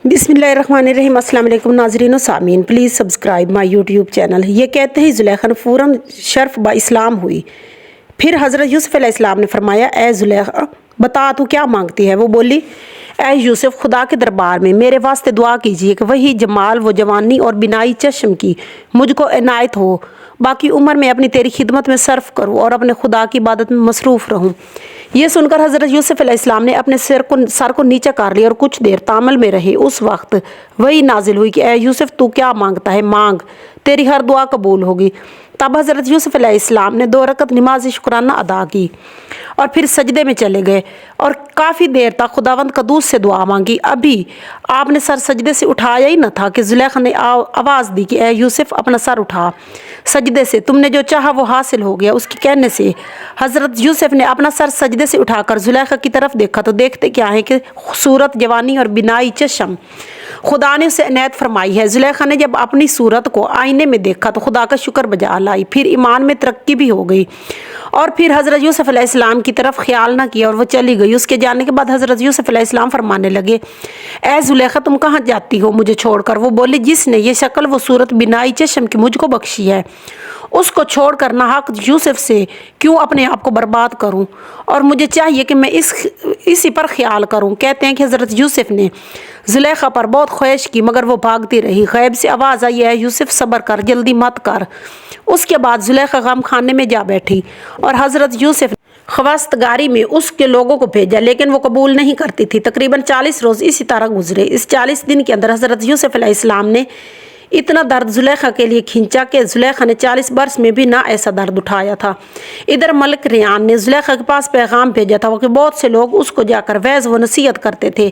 बिस्मिल्लाहिर्रहमानिर्रहीम। अस्सलाम वालेकुम नाज़रीन और सामीन, please subscribe my YouTube channel. ये कहते ही ज़ुलेखा ने फ़ौरन शर्फ बा इस्लाम हुई। फिर हज़रत यूसुफ़ अलैहिस्सलाम ने फरमाया, ए ज़ुलेखा बता तू क्या मांगती है। वो बोली, ए यूसुफ़ खुदा के दरबार में मेरे वास्ते दुआ कीजिए कि वही जमाल व जवानी और बिनाई चश्म की मुझको इनायत हो। बाकी उम्र में अपनी तेरी खिदमत में सर्फ करूँ और अपने खुदा की इबादत में मसरूफ़ रहूँ। ये सुनकर हज़रत यूसुफ़ अलैहिस्सलाम ने अपने सर को नीचे कर लिया और कुछ देर तामल में रहे। उस वक्त वही नाजिल हुई कि ए यूसुफ़ तू क्या मांगता है, मांग, तेरी हर दुआ कबूल होगी। तब हज़रत यूसुफ़ अलैहिस्सलाम ने 2 रकत नमाज शुक्राना अदा की और फिर सजदे में चले गए और काफ़ी देर तक खुदावंद कदूस से दुआ मांगी। अभी आपने सर सजदे से उठाया ही न था कि ज़ुलेखा ने आवाज़ दी कि ए यूसुफ़ अपना सर उठा सजदे से, तुमने जो चाहा वो हासिल हो गया। उसके कहने से हज़रत यूसुफ़ ने अपना सर सजदे से उठाकर ज़ुलेखा की तरफ देखा तो देखते क्या है कि सूरत, जवानी और बिनाई चश्म खुदा ने उसे इनायत फरमाई है। ज़ुलेखा ने जब अपनी सूरत को आईने में देखा तो खुदा का शुक्र बजा लाई, फिर ईमान में तरक्की भी हो गई और फिर हज़रत यूसुफ़ अलैहिस्सलाम की तरफ ख्याल ना किया और वो चली गई। उसके जाने के बाद हज़रत यूसुफ़ अलैहिस्सलाम फरमाने लगे, ए ज़ुलेखा तुम कहाँ जाती हो मुझे छोड़कर। वो बोली, जिसने ये शक्ल वो सूरत बिनाई चश्म की मुझको बख्शी है उसको छोड़कर नाहक यूसुफ़ से क्यों अपने आप को बर्बाद करूं, और मुझे चाहिए कि मैं इसी पर ख्याल करूं। कहते हैं कि हज़रत यूसुफ़ ने ज़ुलेखा पर बहुत ख्वाहिश की मगर वो भागती रही। गैब से आवाज़ आई, है यूसुफ़ सब्र कर, जल्दी मत कर। उसके बाद ज़ुलेखा गम खाने में जा बैठी और हज़रत यूसुफ़ खवास्तगारी में उसके लोगों को भेजा, लेकिन वो कबूल नहीं करती थी। तकरीबन 40 रोज़ इसी तरह गुजरे। इस 40 दिन के अंदर हज़रत यूसुफ़ अलैहिस्सलाम ने इतना दर्द ज़ुलेखा के लिए खींचा कि ज़ुलेखा ने 40 बरस में भी ना ऐसा दर्द उठाया था। इधर मलिक रेयान ने ज़ुलेखा के पास पैगाम भेजा था कि बहुत से लोग उसको जाकर वैज़ व नसीहत करते थे।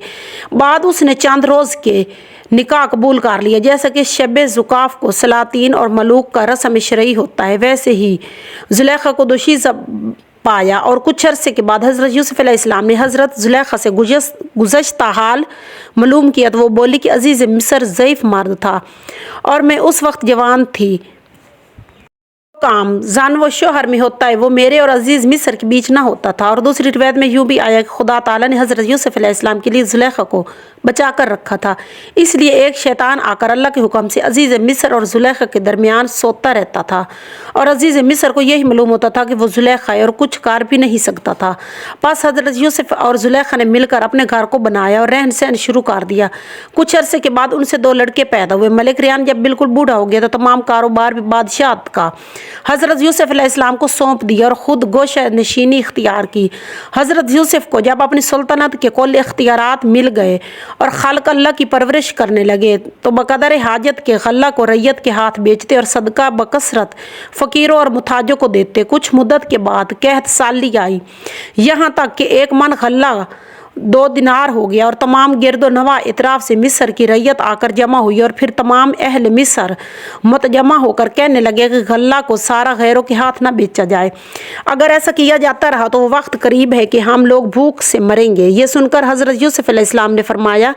बाद उसने चंद रोज़ के निकाह कबूल कर लिया। जैसा कि शब ज़ुकाफ को सलातीन और मलूक का रस्म शरई होता है, वैसे ही ज़ुलेखा को दोषी पाया और कुछ अरसे के बाद हज़रत यूसुफ़ अलैहिस्सलाम ने हज़रत ज़ुलेखा से गुज़श्ता हाल मालूम किया तो वो बोली कि अज़ीज़ मिस्र ज़ईफ़ मर्द था और मैं उस वक्त जवान थी। काम जान व शोहर में होता है वो मेरे और अजीज़ मिस्र के बीच ना होता था। और दूसरी रिवायत में यूँ भी आया कि खुदा ताला ने हज़रत यूसुफ़ अलैहिस्सलाम के लिए ज़ुलेखा को बचा कर रखा था, इसलिए एक शैतान आकर अल्लाह के हुक्म से अजीज़ मिस्र और ज़ुलेखा के दरमियान सोता रहता था और अजीज़ मिस्र को यही मालूम होता था कि वो ज़ुलेखा है और कुछ कर भी नहीं सकता था। बस हज़रत यूसुफ़ और ज़ुलेखा ने मिलकर अपने घर को बनाया और रहन सहन शुरू कर दिया। कुछ अरसे के बाद उनसे 2 लड़के पैदा हुए। मलिक रेयान जब बिल्कुल बूढ़ा हो गया तो तमाम कारोबार भी बादशाहत का हज़रत यूसुफ़ अलैहिस्सलाम को सौंप दिया और ख़ुद गोशा नशीनी इख्तियार की। हज़रत यूसुफ़ को जब अपनी सुल्तनत के कुल इख्तियारात मिल गए और खल्क़ अल्लाह की परवरिश करने लगे तो बक़दर हाजत के गल्ला को रैयत के हाथ बेचते और सदका बकसरत फ़कीरों और मुताजों को देते। कुछ मुद्दत के बाद कहत साली आई, यहाँ तक कि 1 मन गल्ला 2 दिनार हो गया और तमाम गिरदो नवा इतराफ़ से मिस्र की रैयत आकर जमा हुई और फिर तमाम अहल मिस्र मतजमा होकर कहने लगे कि गल्ला को सारा गैरों के हाथ ना बेचा जाए। अगर ऐसा किया जाता रहा तो वो वक्त करीब है कि हम लोग भूख से मरेंगे। ये सुनकर हज़रत यूसुफ़ अलैहिस्सलाम ने फरमाया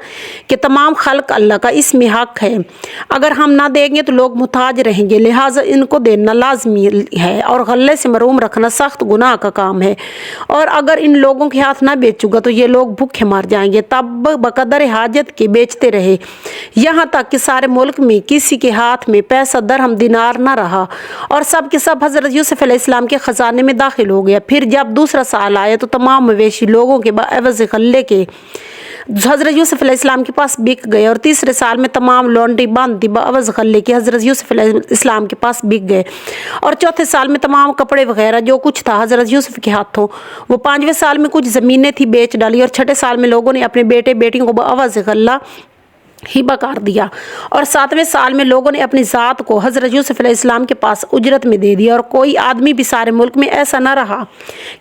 कि तमाम खल्क़ अल्लाह का इसमें हक़ है, अगर हम ना देंगे तो लोग मुताज रहेंगे, लिहाजा इनको देना लाजमी है और गल्ले से मरूम रखना सख्त गुनाह का काम है, और अगर इन लोगों के हाथ ना बेचूंगा तो ये लोग भूखे मर जाएंगे। तब बकदर हाजत के बेचते रहे यहाँ तक कि सारे मुल्क में किसी के हाथ में पैसा दरहम दिनार न रहा और सब के सब हज़रत यूसुफ़ अलैहिस्सलाम के ख़जाने में दाखिल हो गया। फिर जब दूसरा साल आया तो तमाम मवेशी लोगों के एवज़ गल्ले के हज़रत यूसुफ़ अलैहिस्सलाम के पास बिक गए और तीसरे साल में तमाम लौंडी बांधी बअवज़ गल्ले के हज़रत यूसुफ़ अलैहिस्सलाम के पास बिक गए और चौथे साल में तमाम कपड़े वगैरह जो कुछ था हज़रत यूसुफ़ के हाथों वो 5वें साल में कुछ ज़मीनें थी बेच डाली और छठे साल में लोगों ने अपने बेटे बेटियों को बअवज़ गल्ला हिबा कर दिया और 7वें साल में लोगों ने अपनी ज़ात को हज़रत यूसुफ़ अलैहिस्सलाम के पास उजरत में दे दिया। और कोई आदमी भी सारे मुल्क में ऐसा न रहा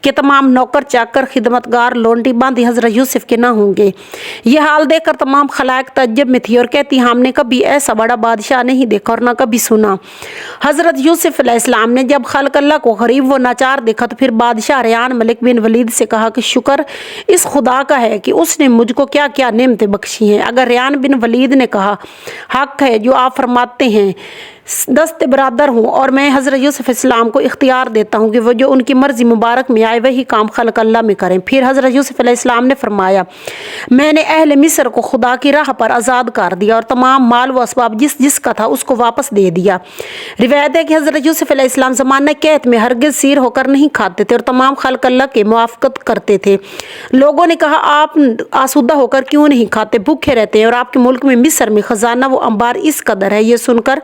कि तमाम नौकर चाकर खिदमतगार लोंडी बांधी हज़रत यूसुफ़ के ना होंगे। यह हाल देखकर तमाम खलाइक तअज्जुब में थी और कहती, हमने कभी ऐसा बड़ा बादशाह नहीं देखा और न कभी सुना। हज़रत यूसुफ़ अलैहिस्सलाम ने जब खल्क़ अल्लाह को गरीब व नाचार देखा तो फिर बादशाह रेयान मलिक बिन वलीद से कहा कि शुक्र इस खुदा का है कि उसने मुझको क्या क्या नेमतें बख्शी हैं। अगर रेयान बिन वलीद ने कहा, हक़ है जो आप फरमाते हैं, दस्त बरादर हूँ और मैं हज़रत यूसुफ इस्लाम को इख्तियार देता हूँ कि वो जो उनकी मर्ज़ी मुबारक में आए वही काम खल्क़ अल्लाह में करें। फिर हज़रत यूसुफ अलैहिस्सलाम ने फरमाया, मैंने अहले मिस्र को खुदा की राह पर आज़ाद कर दिया और तमाम माल व असबाब जिसका था उसको वापस दे दिया। रिवायत है कि हज़रत यूसुफ अलैहिस्सलाम ज़माना कैद में हरगिज़ सीर होकर नहीं खाते थे और तमाम खल्क़ अल्लाह के मुआफ़क़त करते थे। लोगों ने कहा, आप आसूदा होकर क्यों नहीं खाते, भूखे रहते हैं और आपके मुल्क में मिस्र में ख़जाना व अंबार इस कदर है। ये सुनकर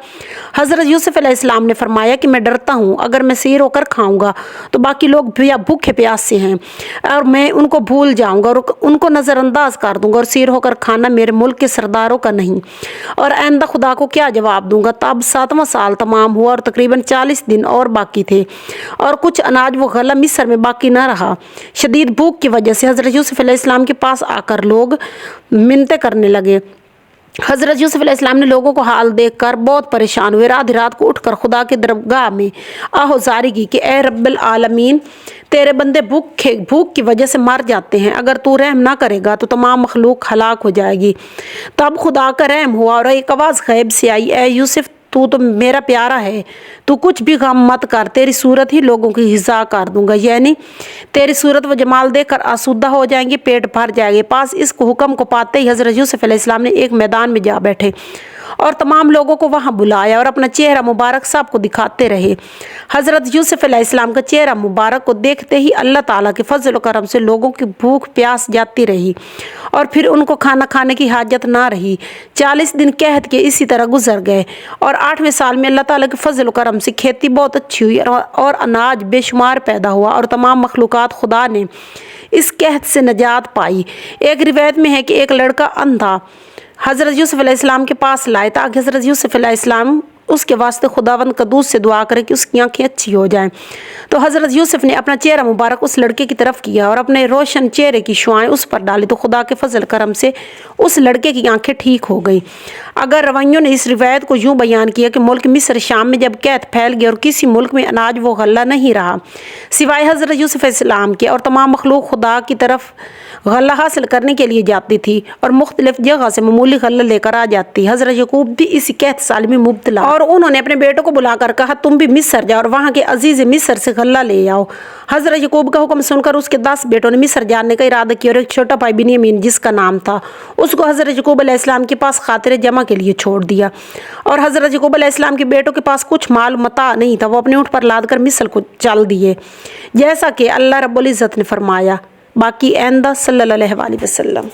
हज़रत यूसुफ अलैहिस्सलाम ने फरमाया कि मैं डरता हूँ अगर मैं सीर होकर खाऊंगा तो बाकी लोग भूखे प्यासे हैं और मैं उनको भूल जाऊंगा और उनको नज़रअंदाज कर दूंगा और सीर होकर खाना मेरे मुल्क के सरदारों का नहीं, और आइंदा खुदा को क्या जवाब दूंगा। तब 7वां साल तमाम हुआ और तकरीबन 40 दिन और बाकी थे और कुछ अनाज व गला मिस्र में बाकी न रहा। शदीद भूख की वजह से हज़रत यूसुफ अलैहिस्सलाम के पास आकर लोग मिन्नतें करने लगे। हज़रत यूसुफ अलैहिस्सलाम ने लोगों को हाल देखकर बहुत परेशान हुए। रात रात को उठकर खुदा के दरगाह में आहुजारी की कि ए रब्बिल आलमीन, तेरे बंदे भूख की वजह से मर जाते हैं, अगर तू रहम ना करेगा तो तमाम मखलूक हलाक हो जाएगी। तब खुदा का रहम हुआ और एक आवाज़ गैब से आई, ए यूसुफ, तू तो मेरा प्यारा है, तू कुछ भी गम मत कर, तेरी सूरत ही लोगों की हिज़ा कर दूंगा, यानी तेरी सूरत व जमाल देखकर आसूदा हो जाएंगे, पेट भर जाएंगे। पास इस हुक्म को पाते ही हज़रत यूसुफ अलैहिस्सलाम ने एक मैदान में जा बैठे और तमाम लोगों को वहाँ बुलाया और अपना चेहरा मुबारक सबको दिखाते रहे। हज़रत यूसुफ अलैहिस्सलाम का चेहरा मुबारक को देखते ही अल्लाह ताला के फजल करम से लोगों की भूख प्यास जाती रही और फिर उनको खाना खाने की हाजत ना रही। 40 दिन कहत के इसी तरह गुजर गए और 8वें साल में अल्लाह ताला के फजल करम से खेती बहुत अच्छी हुई और अनाज बेशुमार पैदा हुआ और तमाम मखलूक़ात खुदा ने इस कहत से नजात पाई। एक रिवायत में है कि एक लड़का अंधा हज़रत यूसुफ अलैहिस्सलाम के पास लाए ताकि हज़रत यूसुफ अलैहिस्सलाम उसके वास्ते खुदावंद कदूस से दुआ करे कि उसकी आंखें अच्छी हो जाएं। तो हज़रत यूसुफ ने अपना चेहरा मुबारक उस लड़के की तरफ किया और अपने रोशन चेहरे की शुआएं उस पर डाली तो खुदा के फजल करम से उस लड़के की आंखें ठीक हो गई। अगर रवाइयों ने इस रिवायत को यूँ बयान किया कि मुल्क मिस्र शाम में जब कैद फैल गया और किसी मुल्क में अनाज व गल्ला नहीं रहा सिवाय हज़रत यूसुफ अलैहिस्सलाम के, और तमाम मखलूक खुदा की तरफ गल्ला हासिल करने के लिए जाती थी और मुख्तलिफ जगह से मामूली गल्ला लेकर आ जाती। हज़रत यकूब भी इसी कहत साल में मुब्तला और उन्होंने अपने बेटों को बुलाकर कहा, तुम भी मिस्र जाओ और वहाँ के अजीज़ मिस्र से गल्ला ले आओ। हज़रत यकूब का हुक्म सुनकर उसके 10 बेटों ने मिस्र जाने का इरादा किया और एक छोटा भाई बिन्यामीन जिसका नाम था उसको हज़रत यकूब अलैहिस्सलाम के पास खातिर जमा के लिए छोड़ दिया। और हज़रत यकूब अलैहिस्सलाम के बेटों के पास कुछ माल मता नहीं था, वो अपने ऊँट पर लाद कर मिस्र को चल दिए जैसा कि अल्लाह रब्बुल इज़्ज़त ने फरमाया। बाकी आइंदा सल्लल्लाहु अलैहि वसल्लम।